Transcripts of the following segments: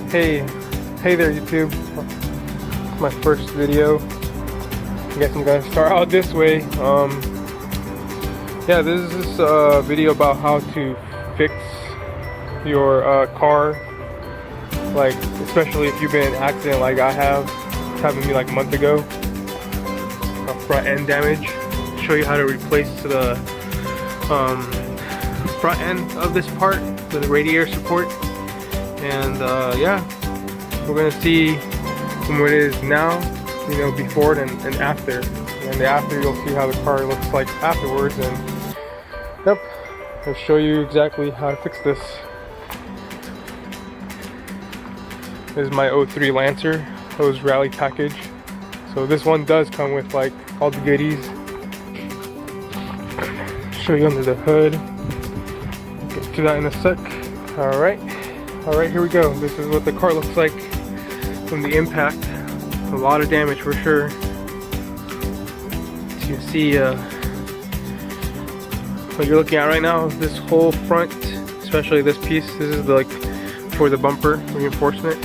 Hey, hey there YouTube. My first video. I guess I'm gonna start out this way. Yeah, this is a video about how to fix your car. Like, especially if you've been in an accident like I have. It's happened to me like a month ago. A front end damage. Show you how to replace the front end of this part with the radiator support. And yeah, we're gonna see from what it is now, you know, before and after. And after, you'll see how the car looks like afterwards. And yep, I'll show you exactly how to fix this. This is my 03 Lancer, hose rally package. So this one does come with like all the goodies. Show you under the hood. Get to that in a sec. Alright, here we go. This is what the car looks like from the impact. A lot of damage for sure. As you can see, what you're looking at right now, this whole front, especially this piece, this is like for the bumper reinforcement.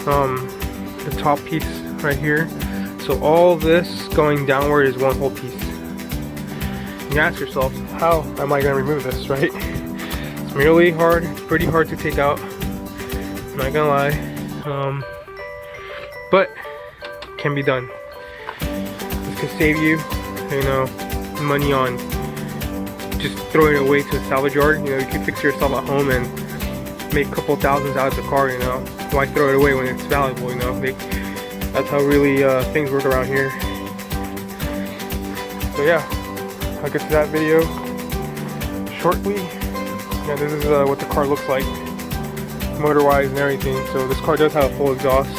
The top piece right here. So all this going downward is one whole piece. You ask yourself, how am I going to remove this, right? It's really hard. It's pretty hard to take out. I'm not gonna lie. But can be done. This could save you, you know, money on just throwing it away to a salvage yard. You know, you can fix it yourself at home and make a couple thousands out of the car. You know, why throw it away when it's valuable? You know, that's how really things work around here. So yeah, I'll get to that video shortly. Yeah, this is what the car looks like, motor-wise and everything. So this car does have a full exhaust.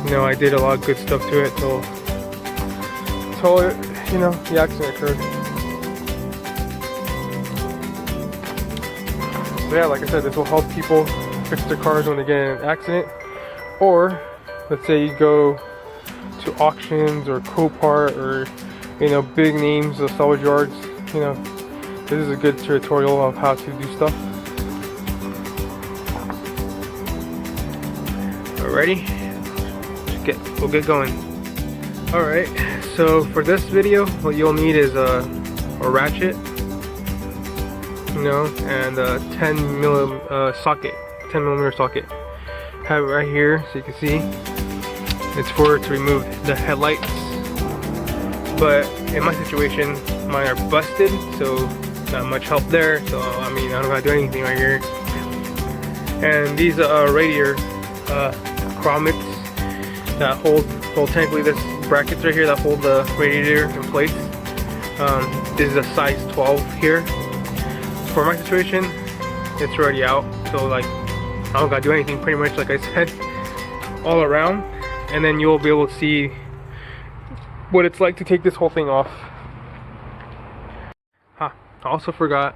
You know, I did a lot of good stuff to it till you know, the accident occurred. So yeah, like I said, this will help people fix their cars when they get in an accident. Or let's say you go to auctions or Copart or, you know, big names of salvage yards. You know, this is a good tutorial of how to do stuff. Alrighty, we'll get going. Alright, so for this video, what you'll need is a ratchet, you know, and a 10 millimeter socket. Have it right here, so you can see. It's to remove the headlights. But in my situation, mine are busted, so not much help there. So I mean, I don't gotta do anything right here. And these radiator grommets that hold technically this brackets right here that hold the radiator in place. This is a size 12 here. For my situation, it's already out, so like I don't gotta do anything, pretty much like I said, all around. And then you'll be able to see what it's like to take this whole thing off. I also forgot,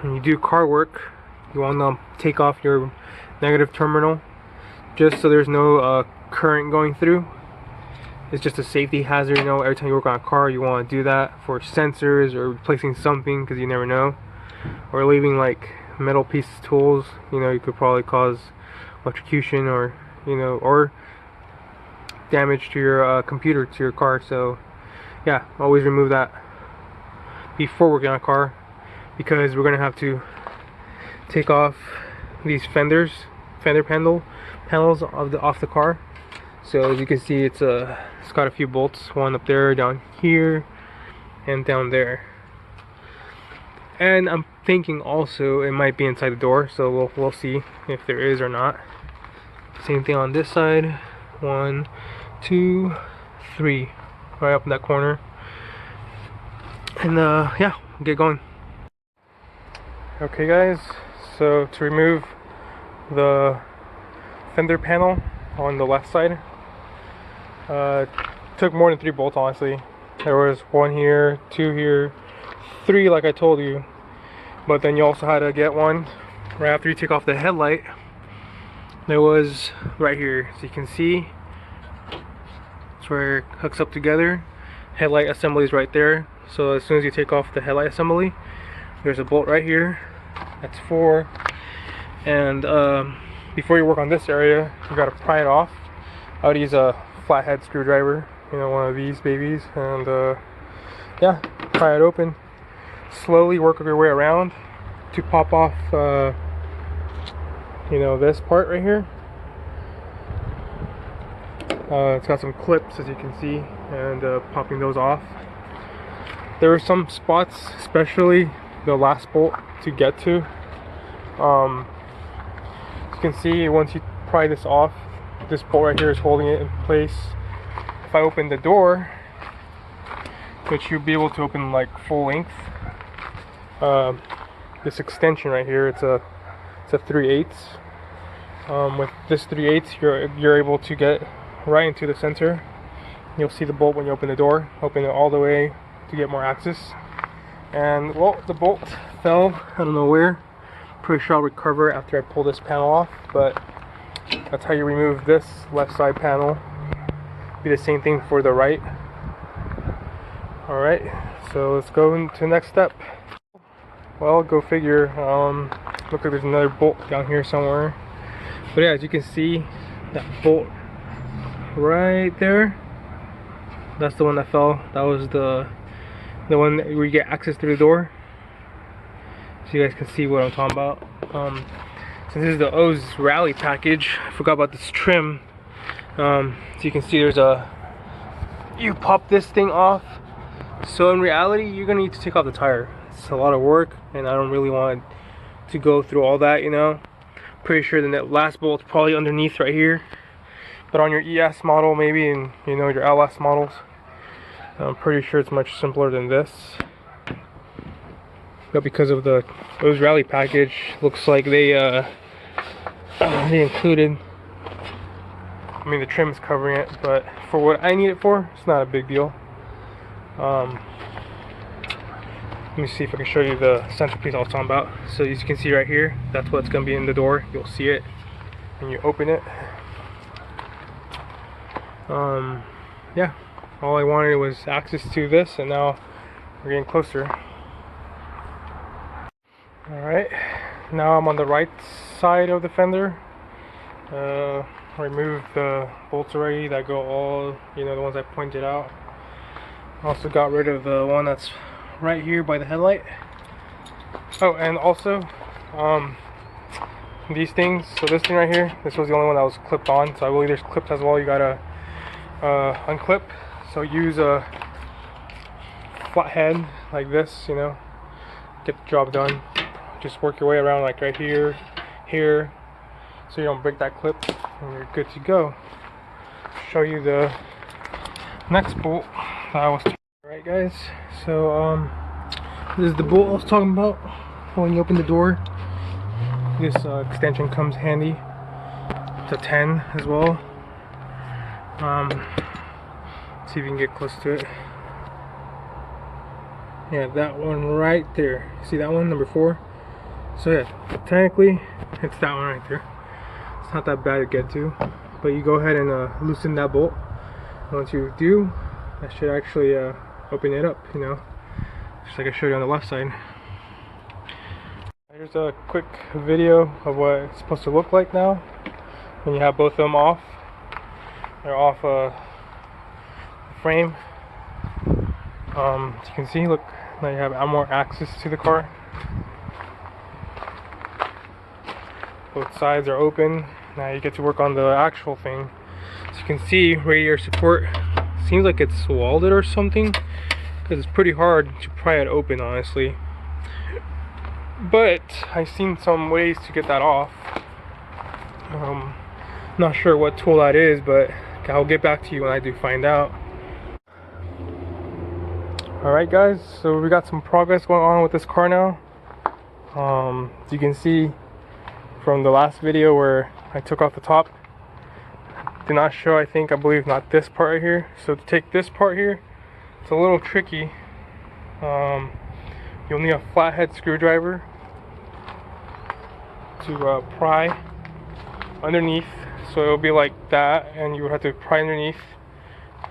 when you do car work, you want to take off your negative terminal just so there's no current going through. It's just a safety hazard, you know. Every time you work on a car, you want to do that for sensors or replacing something, because you never know. Or leaving like metal piece tools, you know, you could probably cause electrocution or, you know, or damage to your computer, to your car. So yeah, always remove that before working on a car, because we're gonna have to take off these fender panels off the car. So as you can see, it's got a few bolts, one up there, down here, and down there. And I'm thinking also it might be inside the door, so we'll see if there is or not. Same thing on this side. 1, 2, 3, right up in that corner. And yeah, we'll get going. Okay guys, so to remove the fender panel on the left side, took more than 3 bolts, honestly. There was 1 here, 2 here, 3 like I told you. But then you also had to get one right after you take off the headlight. There was right here, so you can see it's where it hooks up together. Headlight assembly is right there. So as soon as you take off the headlight assembly, there's a bolt right here. That's for And before you work on this area, you gotta pry it off. I would use a flathead screwdriver, you know, one of these babies, and yeah, pry it open. Slowly work your way around to pop off, you know, this part right here. It's got some clips, as you can see, and popping those off. There are some spots, especially the last bolt to get to. You can see once you pry this off, this bolt right here is holding it in place. If I open the door, which you'll be able to open like full length, this extension right here, it's a 3/8. With this 3/8, you're able to get right into the center. You'll see the bolt when you open the door. Open it all the way to get more access. And well, the bolt fell. I don't know where. Pretty sure I'll recover it after I pull this panel off. But that's how you remove this left side panel. Be the same thing for the right. All right. So let's go into the next step. Well, go figure. Looks like there's another bolt down here somewhere. But yeah, as you can see, that bolt right there, that's the one that fell. That was the one where you get access through the door. So you guys can see what I'm talking about. Since this is the O's Rally package, I forgot about this trim. So you can see there's you pop this thing off. So in reality, you're gonna need to take off the tire. It's a lot of work, and I don't really want to go through all that, you know. Pretty sure the last bolt's probably underneath right here. But on your ES model, maybe, and you know, your LS models, I'm pretty sure it's much simpler than this. But because of the O's Rally package, looks like they included, I mean, the trim is covering it, but for what I need it for, it's not a big deal. Let me see if I can show you the centerpiece I was talking about. So as you can see right here, that's what's going to be in the door. You'll see it when you open it. Yeah, all I wanted was access to this, and now we're getting closer. Alright, now I'm on the right side of the fender. Removed the bolts already that go all, you know, the ones I pointed out. Also got rid of the one that's right here by the headlight. Oh, and also these things, so this thing right here, this was the only one that was clipped on, so I believe there's clips as well. You gotta unclip. So use a flathead like this, you know, get the job done. Just work your way around like right here, here, so you don't break that clip, and you're good to go. Show you the next bolt that I was talking about. Alright guys, so this is the bolt I was talking about. When you open the door, this extension comes handy. It's a 10 as well. See if you can get close to it. Yeah, that one right there. See that one, number 4? So yeah, technically it's that one right there. It's not that bad to get to, but you go ahead and loosen that bolt. Once you do, that should actually open it up, you know, just like I showed you on the left side. Here's a quick video of what it's supposed to look like now when you have both of them off. They're off the frame. As you can see, look, now you have more access to the car. Both sides are open. Now you get to work on the actual thing. As you can see, radiator support seems like it's welded or something, because it's pretty hard to pry it open, honestly. But I've seen some ways to get that off. Not sure what tool that is, but I'll get back to you when I do find out. Alright guys, so we got some progress going on with this car now. As you can see from the last video where I took off the top, did not show, I believe not this part right here. So to take this part here, it's a little tricky. You'll need a flathead screwdriver to pry underneath, so it'll be like that, and you would have to pry underneath.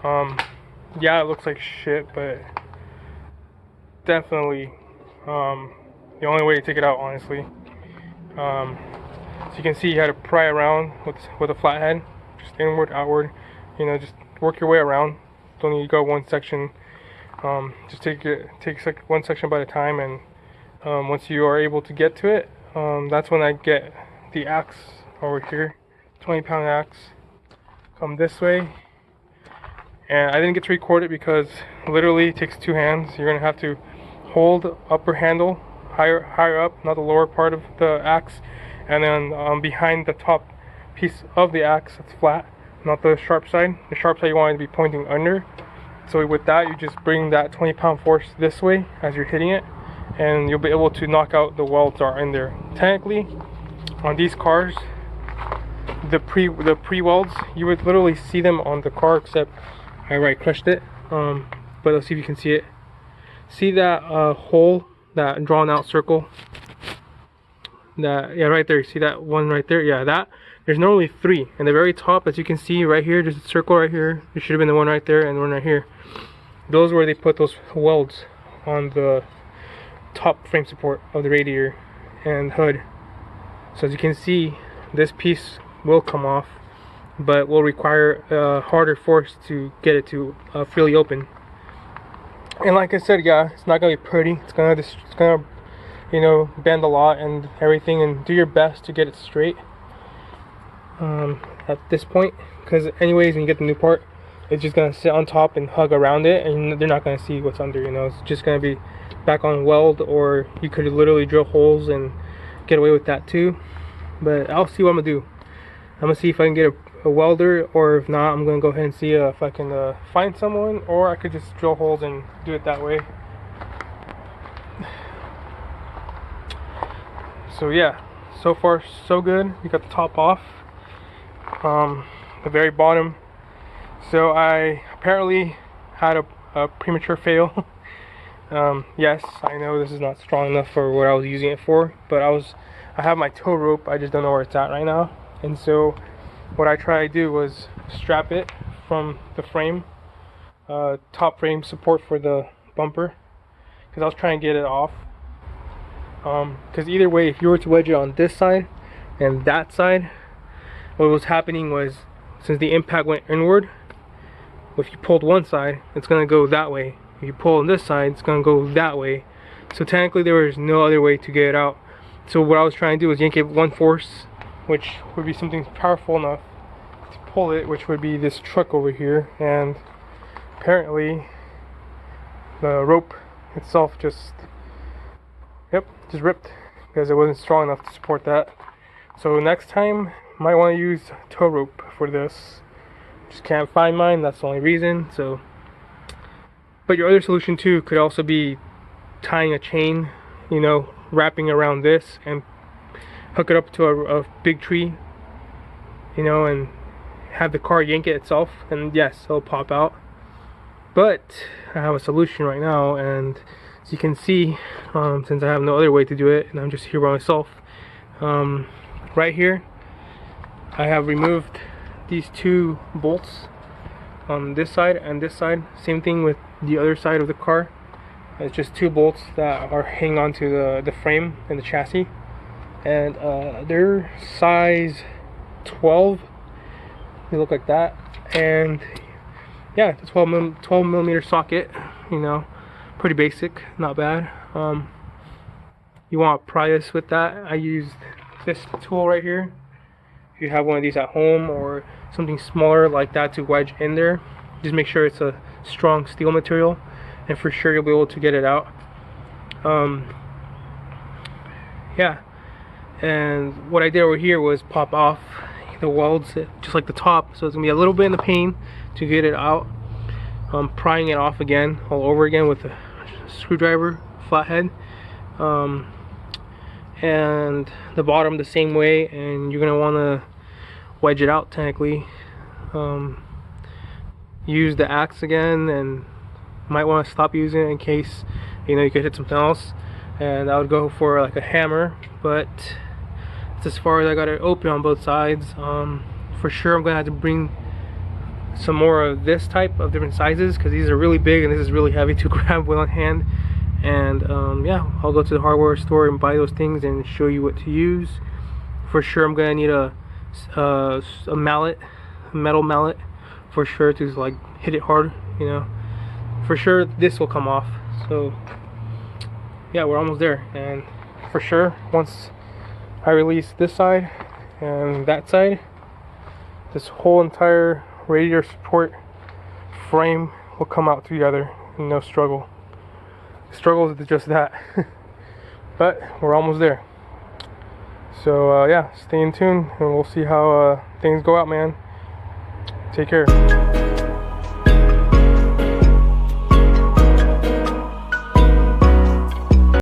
Yeah, it looks like shit, but definitely the only way to take it out, honestly. So you can see you had to pry around with a flathead, just inward, outward. You know, just work your way around. Don't need to go one section. Just take one section by a time, and once you are able to get to it, that's when I get the axe over here, 20-pound axe. Come this way, and I didn't get to record it because literally it takes two hands. You're gonna have to hold upper handle higher up, not the lower part of the axe, and then behind the top piece of the axe that's flat, not the sharp side. The sharp side you want it to be pointing under. So with that, you just bring that 20-pound force this way as you're hitting it, and you'll be able to knock out the welds that are in there. Technically, on these cars, the pre-welds, you would literally see them on the car, except I right crushed it. But let's see if you can see it. See that hole, that drawn out circle? That, yeah, right there. See that one right there? Yeah, that. There's normally three. And the very top, as you can see right here, there's a circle right here. There should have been the one right there and the one right here. Those are where they put those welds on the top frame support of the radiator and hood. So as you can see, this piece will come off, but will require a harder force to get it to freely open. And like I said, yeah, it's not gonna be pretty. It's gonna you know, bend a lot and everything, and do your best to get it straight at this point, because anyways, when you get the new part, it's just gonna sit on top and hug around it, and they're not gonna see what's under. You know, it's just gonna be back on weld, or you could literally drill holes and get away with that too. But I'll see what I'm gonna do. I'm gonna see if I can get a welder, or if not, I'm gonna go ahead and see if I can find someone, or I could just drill holes and do it that way. So yeah, so far so good. We got the top off, the very bottom. So I apparently had a premature fail. Yes, I know this is not strong enough for what I was using it for, but I have my tow rope. I just don't know where it's at right now. And so what I tried to do was strap it from the frame, top frame support for the bumper, because I was trying to get it off. Because either way, if you were to wedge it on this side and that side, what was happening was, since the impact went inward, if you pulled one side, it's going to go that way. If you pull on this side, it's going to go that way. So technically there was no other way to get it out. So what I was trying to do was yank it one force, which would be something powerful enough to pull it, which would be this truck over here. And apparently the rope itself just ripped, because it wasn't strong enough to support that. So next time, you might want to use tow rope for this. Just can't find mine, that's the only reason. So, but your other solution too could also be tying a chain, you know, wrapping around this and hook it up to a big tree, you know, and have the car yank it itself, and yes, it'll pop out. But I have a solution right now, and as you can see, since I have no other way to do it and I'm just here by myself, right here I have removed these two bolts on this side and this side. Same thing with the other side of the car. It's just two bolts that are hanging onto the frame and the chassis, and they're size 12. They look like that, and yeah, it's a 12 millimeter socket, you know, pretty basic, not bad. You want to pry this with that. I used this tool right here. If you have one of these at home or something smaller like that to wedge in there, just make sure it's a strong steel material, and for sure you'll be able to get it out. Yeah, and what I did over here was pop off the welds just like the top, so it's gonna be a little bit in the pain to get it out. Prying it off again, all over again with a screwdriver, flathead, and the bottom the same way, and you're gonna want to wedge it out technically. Use the axe again, and might want to stop using it in case, you know, you could hit something else. And I would go for like a hammer, but it's as far as I got it open on both sides. For sure I'm gonna have to bring some more of this type of different sizes, because these are really big and this is really heavy to grab with one hand. And yeah, I'll go to the hardware store and buy those things and show you what to use For sure I'm gonna need a mallet, a metal mallet, for sure, to like hit it hard, you know. For sure this will come off. So yeah, we're almost there. And for sure, once I release this side and that side, this whole entire radiator support frame will come out together, no struggle. The struggle is just that. But we're almost there. So yeah, stay in tune and we'll see how things go out, man. Take care.